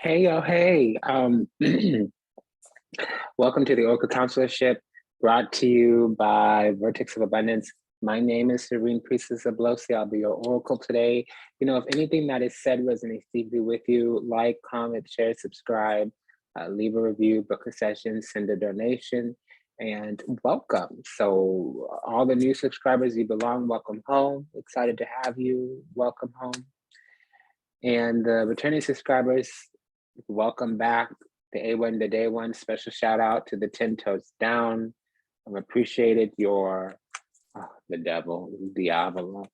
Hey, oh, hey. Welcome to the Oracle Councilorship, brought to you by Vertex of Abundance. My name is Serene Priestess of Blosi. I'll be your oracle today. You know, if anything that is said resonates deeply with you, like, comment, share, subscribe, leave a review, book a session, send a donation, and welcome. So all the new subscribers, you belong, welcome home. Excited to have you, welcome home. And the returning subscribers, welcome back. The A1 to day one, special shout out to the 10 toes down. I've appreciated your, the devil, Diavolo.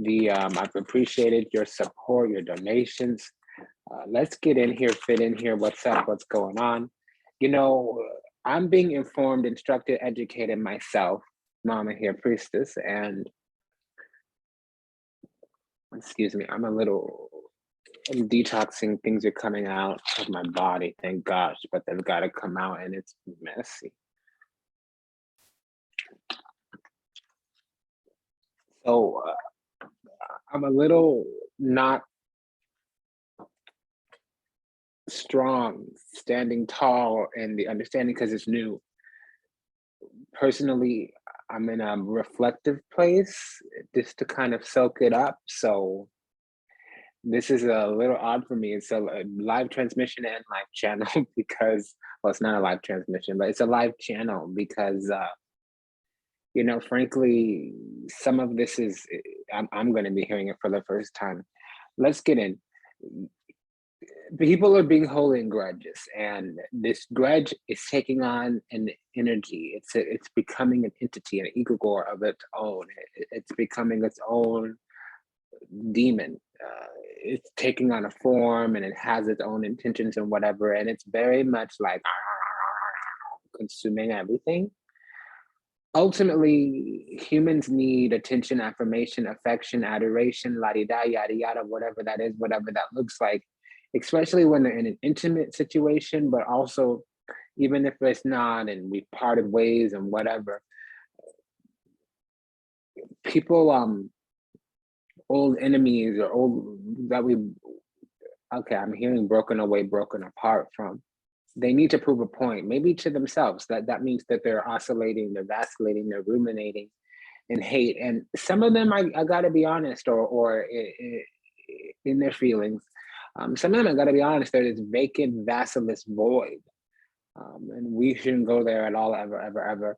I've appreciated your support, your donations. Let's get in here, fit in here. What's up? What's going on? You know, I'm being informed, instructed, educated myself, Mama here, priestess, and excuse me, I'm detoxing. Things are coming out of my body, thank gosh, but they've got to come out and it's messy. So I'm a little not strong, standing tall in the understanding because it's new. Personally, I'm in a reflective place just to kind of soak it up. So this is a little odd for me. It's a live transmission and live channel because, well, it's not a live transmission, but it's a live channel because, you know, frankly, some of this is, I'm going to be hearing it for the first time. Let's get in. People are being holding grudges, and this grudge is taking on an energy. It's becoming an entity, an egregore of its own. It's becoming its own demon. It's taking on a form and it has its own intentions and whatever, and it's very much like consuming everything. Ultimately, humans need attention, affirmation, affection, adoration, la-di-da, yada yada, whatever that is, whatever that looks like, especially when they're in an intimate situation, but also even if it's not and we've parted ways and whatever. People old enemies or old that I'm hearing broken away, broken apart from, they need to prove a point, maybe to themselves. That means that they're oscillating, they're vacillating, they're ruminating in hate. And some of them, I gotta be honest, or in their feelings, some of them, I gotta be honest, they're this vacant, vassalous void. And we shouldn't go there at all, ever, ever, ever.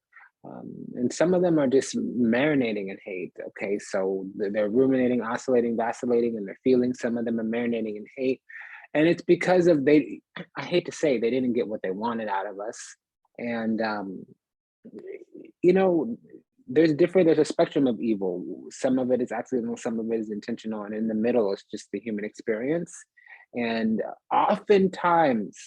And some of them are just marinating in hate. Okay, so they're ruminating, oscillating, vacillating in their feelings. Some of them are marinating in hate, and it's because of I hate to say, they didn't get what they wanted out of us. And you know, there's a spectrum of evil. Some of it is accidental, some of it is intentional, and in the middle is just the human experience. And oftentimes,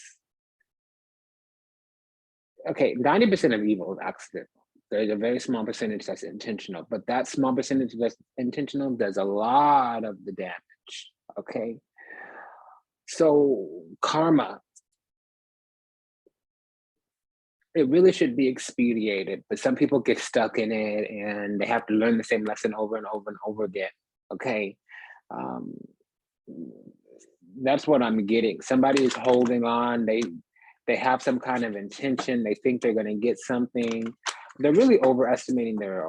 okay, 90% of evil is accidental. There's a very small percentage that's intentional, but that small percentage that's intentional does a lot of the damage, okay? So karma, it really should be expedited, but some people get stuck in it and they have to learn the same lesson over and over and over again, okay? That's what I'm getting. Somebody is holding on, they have some kind of intention, they think they're gonna get something. They're really overestimating their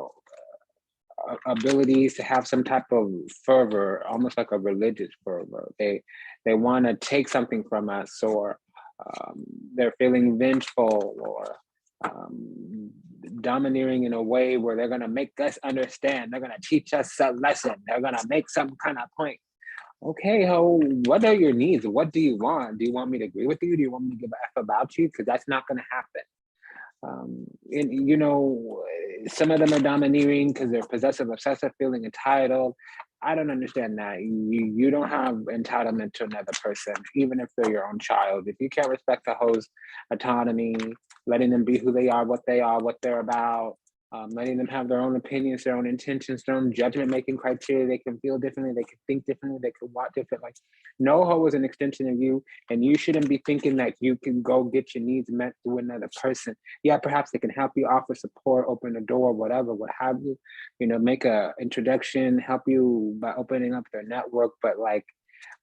abilities to have some type of fervor, almost like a religious fervor. They want to take something from us, or they're feeling vengeful, or domineering in a way where they're going to make us understand. They're going to teach us a lesson. They're going to make some kind of point. Okay, what are your needs? What do you want? Do you want me to agree with you? Do you want me to give a F about you? Because that's not going to happen. And you know, some of them are domineering because they're possessive, obsessive, feeling entitled. I don't understand that. You don't have entitlement to another person, even if they're your own child. If you can't respect the host autonomy, letting them be who they are, what they're about, letting them have their own opinions, their own intentions, their own judgment-making criteria. They can feel differently, they can think differently, they can walk differently. No hoe is an extension of you, and you shouldn't be thinking that you can go get your needs met through another person. Yeah, perhaps they can help you, offer support, open a door, whatever, what have you. You know, make a introduction, help you by opening up their network, but like,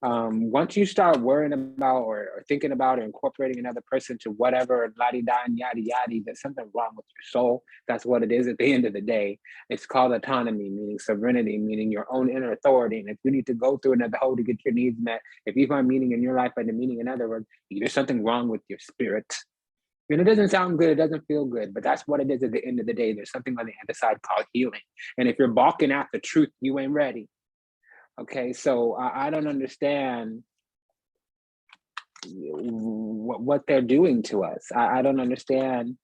Once you start worrying about or thinking about or incorporating another person to whatever, la-di-da and yada-yada, there's something wrong with your soul. That's what it is at the end of the day. It's called autonomy, meaning sovereignty, meaning your own inner authority. And if you need to go through another hole to get your needs met, if you find meaning in your life and the meaning in other words, there's something wrong with your spirit. And it doesn't sound good, it doesn't feel good, but that's what it is at the end of the day. There's something on the other side called healing. And if you're balking at the truth, you ain't ready. Okay, so I don't understand what they're doing to us. I don't understand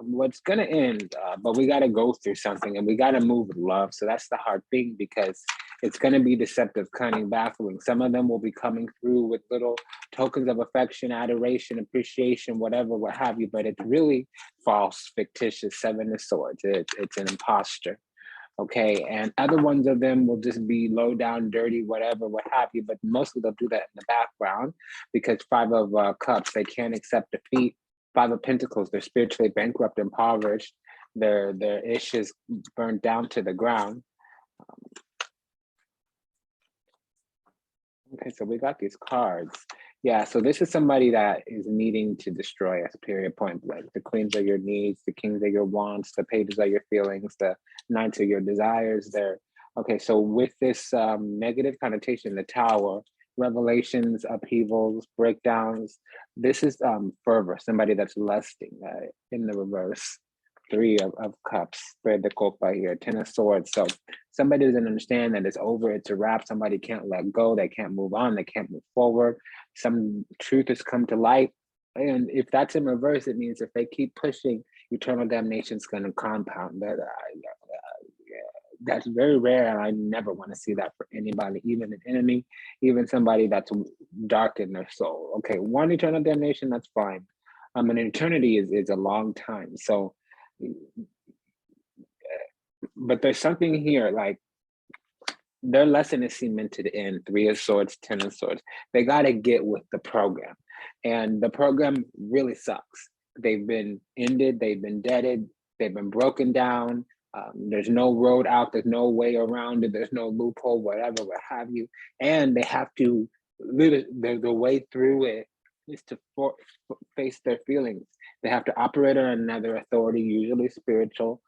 what's going to end, but we got to go through something and we got to move with love. So that's the hard thing, because it's going to be deceptive, cunning, baffling. Some of them will be coming through with little tokens of affection, adoration, appreciation, whatever, what have you, but it's really false, fictitious, Seven of Swords. It's an imposter. Okay, and other ones of them will just be low down, dirty, whatever, what have you, but mostly they'll do that in the background, because Five of Cups, they can't accept defeat. Five of Pentacles, they're spiritually bankrupt, impoverished, their ish is burned down to the ground. Okay, so we got these cards. Yeah, so this is somebody that is needing to destroy us, period, point blank. The queens are your needs, the kings are your wants, the pages are your feelings, the knights are your desires. Okay, so with this negative connotation, the Tower, revelations, upheavals, breakdowns, this is fervor, somebody that's lusting in the reverse. Three of Cups, spread the copa here, Ten of Swords. So somebody doesn't understand that it's over, it's a wrap. Somebody can't let go, they can't move on, they can't move forward. Some truth has come to light. And if that's in reverse, it means if they keep pushing, eternal damnation is going to compound. That's very rare, and I never want to see that for anybody, even an enemy, even somebody that's dark in their soul. Okay, one eternal damnation, that's fine. An eternity is a long time. So, but there's something here, like their lesson is cemented in Three of Swords, Ten of Swords. They got to get with the program, and the program really sucks. They've been ended, they've been deaded, they've been broken down. There's no road out, there's no way around it, there's no loophole, whatever, what have you. And they have to, the way through it is to face their feelings. They have to operate on another authority, usually spiritual.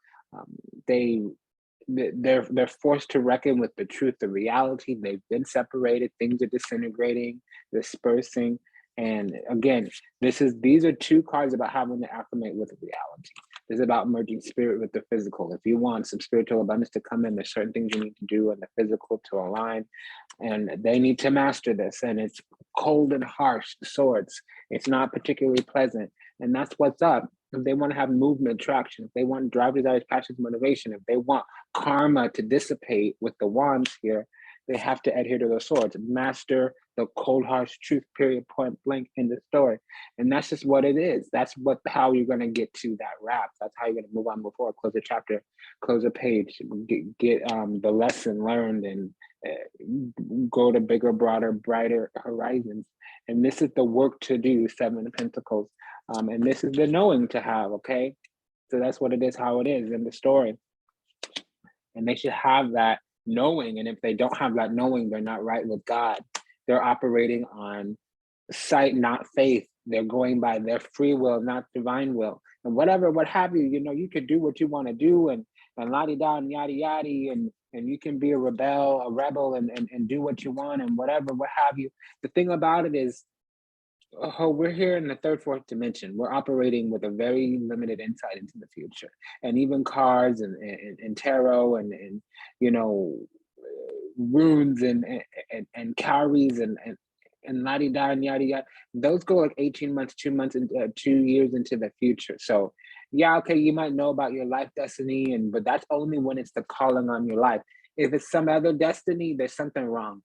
They're forced to reckon with the truth, the reality. They've been separated, things are disintegrating, dispersing. And again, these are two cards about having to acclimate with reality. This is about merging spirit with the physical. If you want some spiritual abundance to come in, there's certain things you need to do in the physical to align, and they need to master this. And it's cold and harsh, swords. It's not particularly pleasant, and that's what's up. If they want to have movement, traction, if they want drive, desires, passions, motivation, if they want karma to dissipate with the wands here, they have to adhere to those swords, master the cold, harsh truth, period, point blank in the story. And that's just what it is. That's how you're going to get to that wrap. That's how you're going to move on before, close a chapter, close a page, get the lesson learned, and go to bigger, broader, brighter horizons. And this is the work to do, Seven of Pentacles. And this is the knowing to have, okay? So that's what it is, how it is in the story. And they should have that knowing. And if they don't have that knowing, they're not right with God. They're operating on sight, not faith. They're going by their free will, not divine will. And whatever, what have you, you could do what you want to do, and la-di-da and yada-yada, and you can be a rebel and do what you want and whatever, what have you. The thing about it is, we're here in the third, fourth dimension. We're operating with a very limited insight into the future, and even cards and tarot and runes and cowries and la-di-da and yada-yada. Those go like 18 months, 2 months, and 2 years into the future. So yeah, okay, you might know about your life destiny, but that's only when it's the calling on your life. If it's some other destiny, there's something wrong.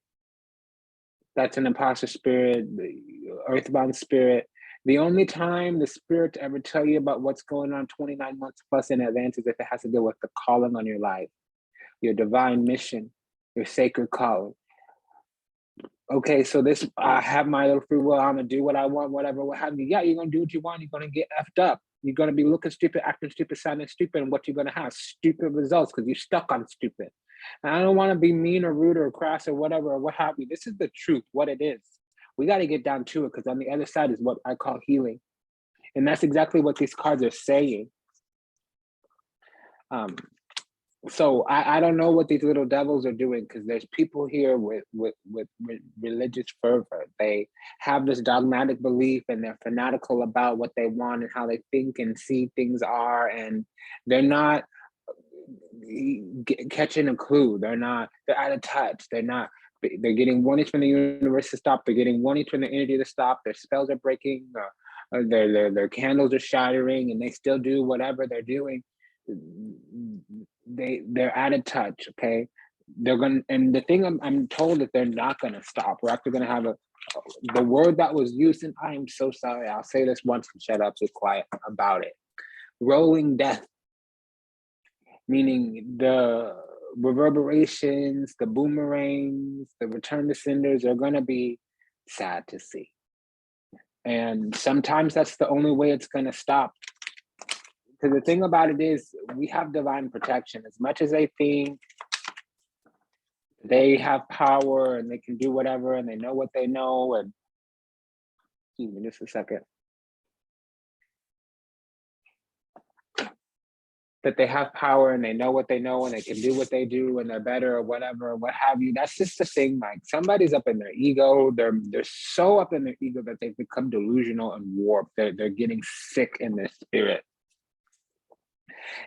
That's an imposter spirit, the earthbound spirit. The only time the spirit to ever tell you about what's going on 29 months plus in advance is if it has to do with the calling on your life, your divine mission, your sacred calling. Okay, so I have my little free will, I'm gonna do what I want, whatever, what have you. Yeah, you're gonna do what you want, you're gonna get effed up. You're gonna be looking stupid, acting stupid, sounding stupid, and what you're gonna have? Stupid results, because you're stuck on stupid. And I don't want to be mean or rude or crass or whatever or what have you. This is the truth, what it is. We got to get down to it, because on the other side is what I call healing. And that's exactly what these cards are saying. So I don't know what these little devils are doing, because there's people here with religious fervor. They have this dogmatic belief, and they're fanatical about what they want and how they think and see things are, and they're not catching a clue. They're out of touch. They're getting warnings from the universe to stop. They're getting warnings from the energy to stop. Their spells are breaking, or their candles are shattering, and they still do whatever they're doing. They're out of touch. Okay, they're gonna, and the thing I'm told that they're not gonna stop. We're actually gonna have the word that was used, and I am so sorry, I'll say this once and shut up, be quiet about it. Rolling death, meaning the reverberations, the boomerangs, the return to senders are gonna be sad to see. And sometimes that's the only way it's gonna stop. Because the thing about it is, we have divine protection. As much as they think they have power and they can do whatever and they know what they know, and excuse me just a second, that they have power and they know what they know and they can do what they do and they're better or whatever or what have you. That's just the thing, like somebody's up in their ego. They're so up in their ego that they've become delusional and warped. They're getting sick in their spirit.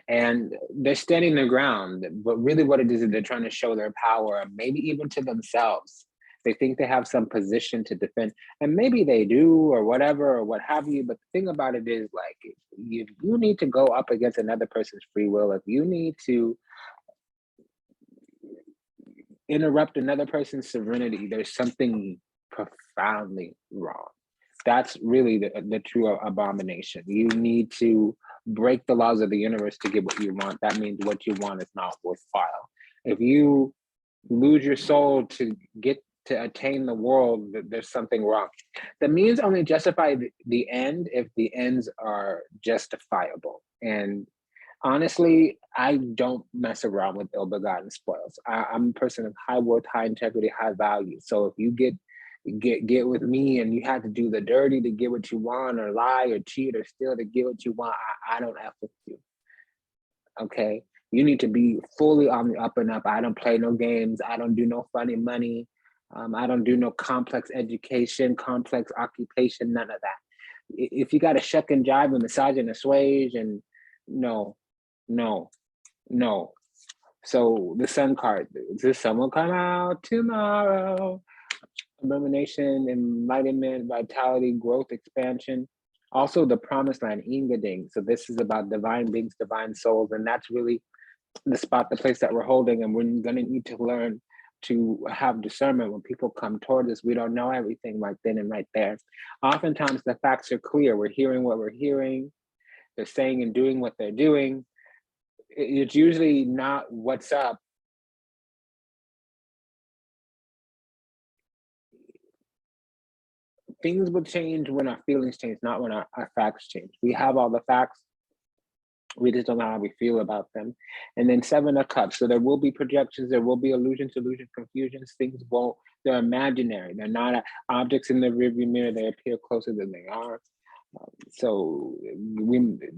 And they're standing their ground, but really what it is they're trying to show their power, maybe even to themselves. They think they have some position to defend, and maybe they do or whatever or what have you. But the thing about it is, like, if you need to go up against another person's free will, if you need to interrupt another person's serenity, there's something profoundly wrong. That's really the true abomination. You need to break the laws of the universe to get what you want. That means what you want is not worthwhile. If you lose your soul to attain the world, there's something wrong. The means only justify the end if the ends are justifiable. And honestly, I don't mess around with ill-begotten spoils. I'm a person of high worth, high integrity, high value. So if you get with me and you had to do the dirty to get what you want, or lie or cheat or steal to get what you want, I don't F with you. Okay, you need to be fully on the up and up. I don't play no games. I don't do no funny money. I don't do no complex education, complex occupation, none of that. If you got to shuck and jive and massage and assuage, and no. So the sun card, does the sun will come out tomorrow. Illumination, enlightenment, vitality, growth, expansion. Also the promised land, Ingading. So this is about divine beings, divine souls, and that's really the place that we're holding. And we're gonna need to learn to have discernment when people come towards us. We don't know everything right then and right there. Oftentimes the facts are clear. We're hearing what we're hearing. They're saying and doing what they're doing. It's usually not what's up. Things will change when our feelings change, not when our facts change. We have all the facts, we just don't know how we feel about them. And then 7 of Cups. So there will be projections, there will be illusions, confusions. Things won't, they're imaginary. They're not objects in the rearview mirror. They appear closer than they are. So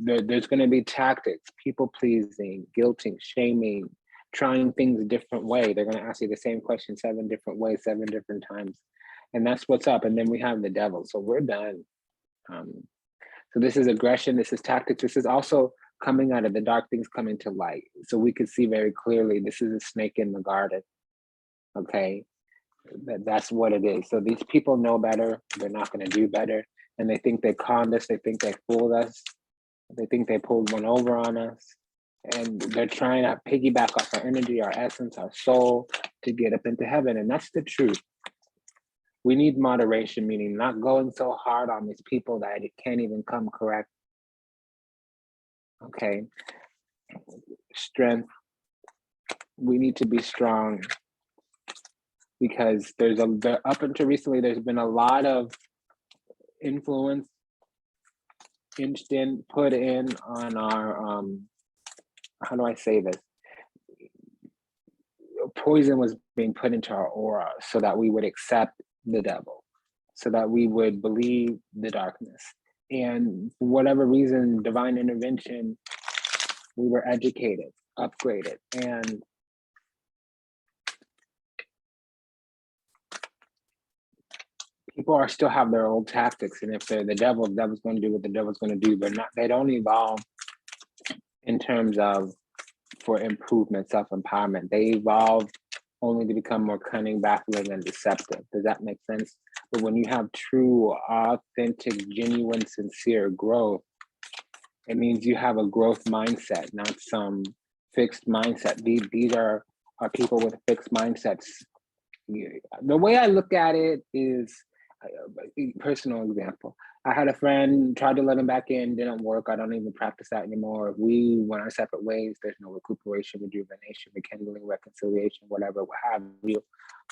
there's going to be tactics, people pleasing, guilting, shaming, trying things a different way. They're going to ask you the same question 7 different ways, 7 different times. And that's what's up. And then we have the devil. So we're done. So this is aggression. This is tactics. This is also coming out of the dark, things coming to light. So we could see very clearly, this is a snake in the garden. Okay, that's what it is. So these people know better. They're not going to do better. And they think they conned us. They think they fooled us. They think they pulled one over on us. And they're trying to piggyback off our energy, our essence, our soul to get up into heaven. And that's the truth. We need moderation, meaning not going so hard on these people that it can't even come correct. Okay. Strength. We need to be strong, because up until recently, there's been a lot of influence put in on our, how do I say this? poison was being put into our aura so that we would accept the devil, so that we would believe the darkness. And for whatever reason, divine intervention, we were educated, upgraded, and people are still have their old tactics. And if they're the devil's going to do what the devil's going to do. They don't evolve in terms of for improvement, self-empowerment. They evolve only to become more cunning, baffling, and deceptive. Does that make sense? But when you have true, authentic, genuine, sincere growth, it means you have a growth mindset, not some fixed mindset. These are people with fixed mindsets. The way I look at it is, personal example. I had a friend, tried to let him back in, didn't work. I don't even practice that anymore. We went our separate ways. There's no recuperation, rejuvenation, rekindling, reconciliation, whatever, what have you.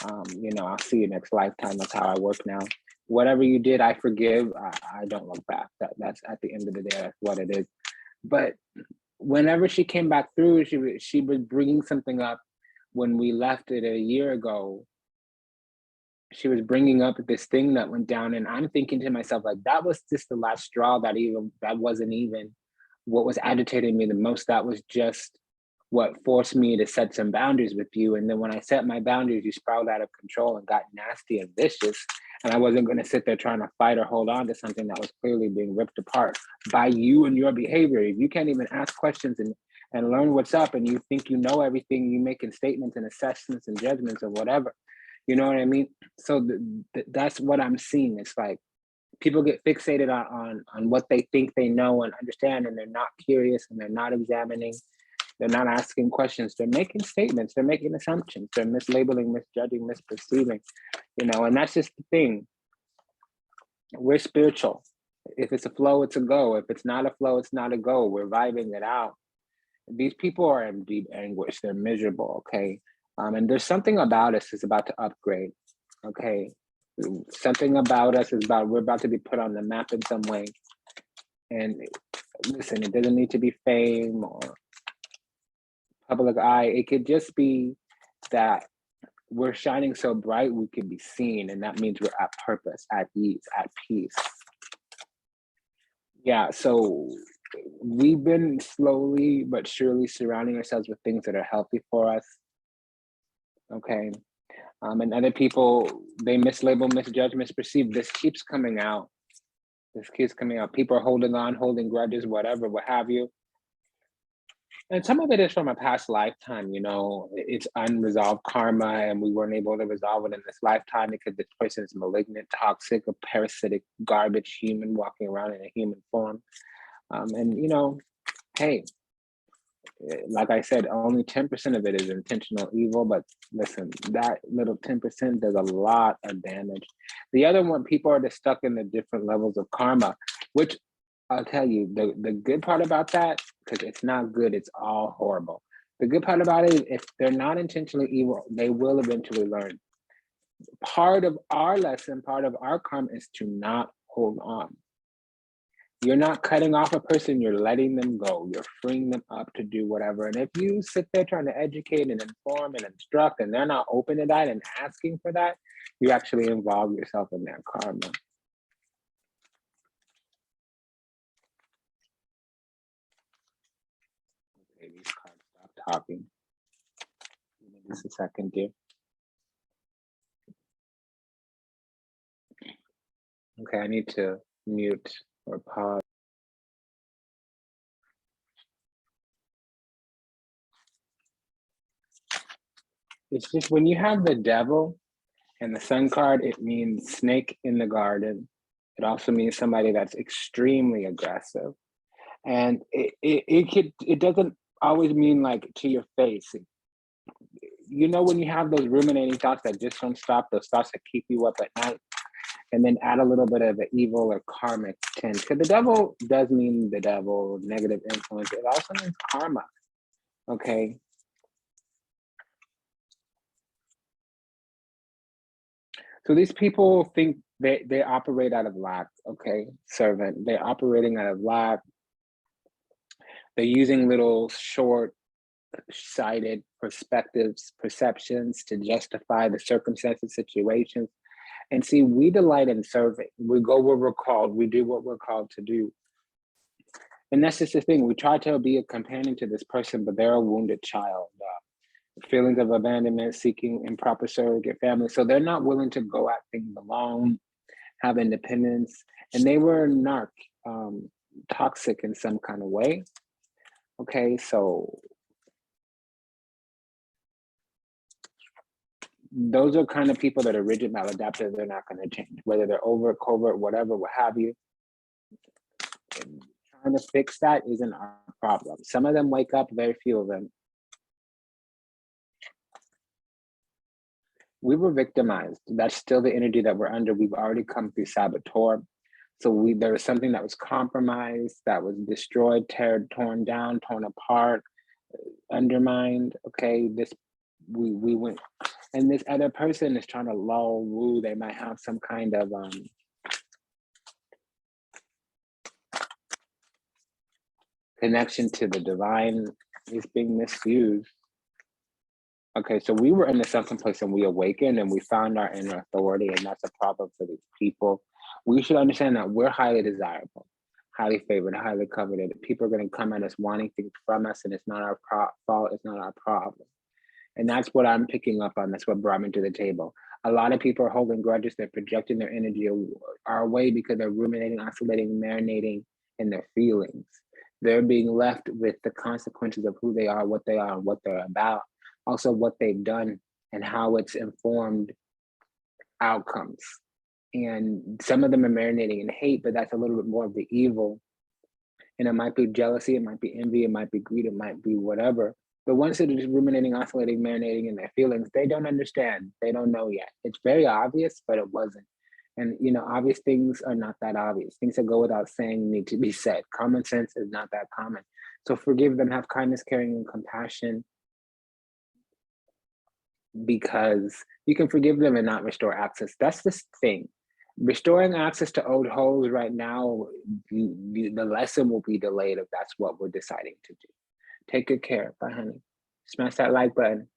I'll see you next lifetime. That's how I work now. Whatever you did, I forgive. I don't look back. That's at the end of the day, that's what it is. But whenever she came back through, she was bringing something up when we left it a year ago. She was bringing up this thing that went down, and I'm thinking to myself, like, that was just the last straw. That wasn't even what was agitating me the most. That was just what forced me to set some boundaries with you. And then when I set my boundaries, you spiraled out of control and got nasty and vicious. And I wasn't going to sit there trying to fight or hold on to something that was clearly being ripped apart by you and your behavior. If you can't even ask questions and learn what's up, and you think you know everything, you making statements and assessments and judgments or whatever. You know what I mean? So that's what I'm seeing. It's like people get fixated on what they think they know and understand, and they're not curious, and they're not examining. They're not asking questions. They're making statements. They're making assumptions. They're mislabeling, misjudging, misperceiving. And that's just the thing. We're spiritual. If it's a flow, it's a go. If it's not a flow, it's not a go. We're vibing it out. These people are in deep anguish. They're miserable, okay? And there's something about us that's about to upgrade, okay? Something about us is we're about to be put on the map in some way. And listen, it doesn't need to be fame or public eye. It could just be that we're shining so bright we can be seen, and that means we're at purpose, at ease, at peace. Yeah, so we've been slowly but surely surrounding ourselves with things that are healthy for us. Okay. And other people, they mislabel, misjudge, misperceive. This keeps coming out. People are holding on, holding grudges, whatever, what have you. And some of it is from a past lifetime, it's unresolved karma, and we weren't able to resolve it in this lifetime because this person is malignant, toxic, a parasitic, garbage human walking around in a human form. Hey, like I said, only 10% of it is intentional evil, but listen, that little 10% does a lot of damage. The other one, people are just stuck in the different levels of karma, which I'll tell you, the good part about that, because it's not good, it's all horrible. The good part about it is if they're not intentionally evil, they will eventually learn. Part of our lesson, part of our karma is to not hold on. You're not cutting off a person, you're letting them go. You're freeing them up to do whatever. And if you sit there trying to educate and inform and instruct, and they're not open to that and asking for that, you actually involve yourself in their karma. Okay, these cards stop talking. Give me just a second, dear. Okay, I need to mute or pause. It's just when you have the devil and the sun card, it means snake in the garden. It also means somebody that's extremely aggressive. And it doesn't always mean like to your face. When you have those ruminating thoughts that just don't stop, those thoughts that keep you up at night, and then add a little bit of an evil or karmic tint. Because the devil does mean the devil, negative influence. It also means karma, okay? So these people think they operate out of lack, okay? Servant, they're operating out of lack. They're using little short short-sighted perspectives, perceptions to justify the circumstances, situations. And see, we delight in serving. We go where we're called. We do what we're called to do. And that's just the thing. We try to be a companion to this person, but they're a wounded child. Feelings of abandonment, seeking improper surrogate family. So they're not willing to go at things alone, have independence. And they were toxic in some kind of way. Okay, so those are kind of people that are rigid, maladaptive. They're not going to change, whether they're overt, covert, whatever, what have you. And trying to fix that isn't our problem. Some of them wake up, very few of them. We were victimized. That's still the energy that we're under. We've already come through saboteur. So there was something that was compromised, that was destroyed, torn down, torn apart, undermined. Okay, we went, and this other person is trying to lull, woo. They might have some kind of connection to the divine. Is being misused. Okay, so we were in a sunken place and we awakened and we found our inner authority, and that's a problem for these people. We should understand that we're highly desirable, highly favored, highly coveted. People are going to come at us wanting things from us, and it's not our fault, it's not our problem. And that's what I'm picking up on. That's what brought me to the table. A lot of people are holding grudges. They're projecting their energy our way because they're ruminating, oscillating, marinating in their feelings. They're being left with the consequences of who they are, and what they're about. Also what they've done and how it's informed outcomes. And some of them are marinating in hate, but that's a little bit more of the evil. And it might be jealousy, it might be envy, it might be greed, it might be whatever. The ones that are just ruminating, oscillating, marinating in their feelings, they don't understand. They don't know yet. It's very obvious, but it wasn't. And obvious things are not that obvious. Things that go without saying need to be said. Common sense is not that common. So forgive them, have kindness, caring, and compassion, because you can forgive them and not restore access. That's the thing. Restoring access to old holes right now, the lesson will be delayed if that's what we're deciding to do. Take good care. Bye, honey. Smash that like button.